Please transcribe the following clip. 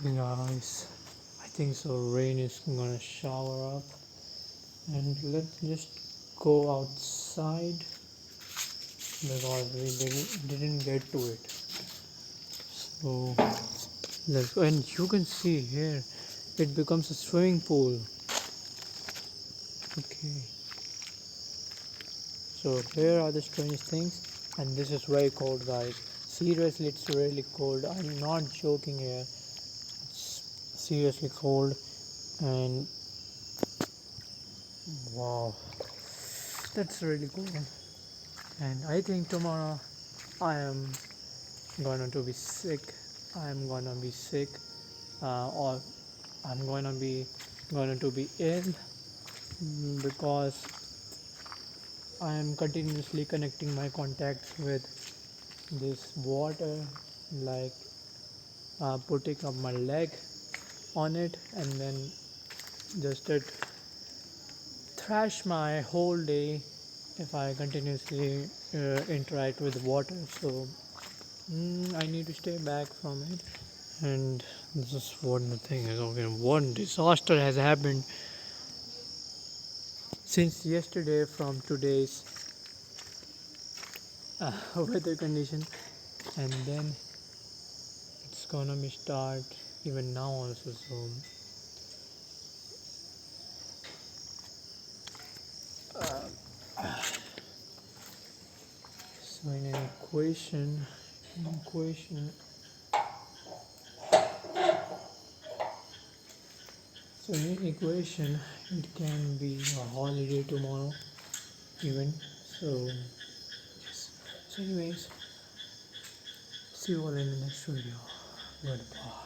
Guys, I think so. Rain is gonna shower up, and let's just go outside because we didn't get to it. So let's go, and you can see here it becomes a swimming pool. Okay, so here are the strange things, and this is very cold, guys. Seriously, it's really cold. I'm not joking here. It's seriously cold, and wow, that's really cool. And I think tomorrow I am gonna to be sick. I'm gonna be sick, or I'm going to be ill, because I am continuously connecting my contacts with this water, like putting up my leg on it, and then just it thrash my whole day if I continuously interact with water. So I need to stay back from it. And this is what the thing is. Okay, one disaster has happened since yesterday from today's weather condition, and then it's gonna be start even now also. So in an equation, so in an equation, it can be a holiday tomorrow even. So yes. So anyways, see you all in the next video. Goodbye.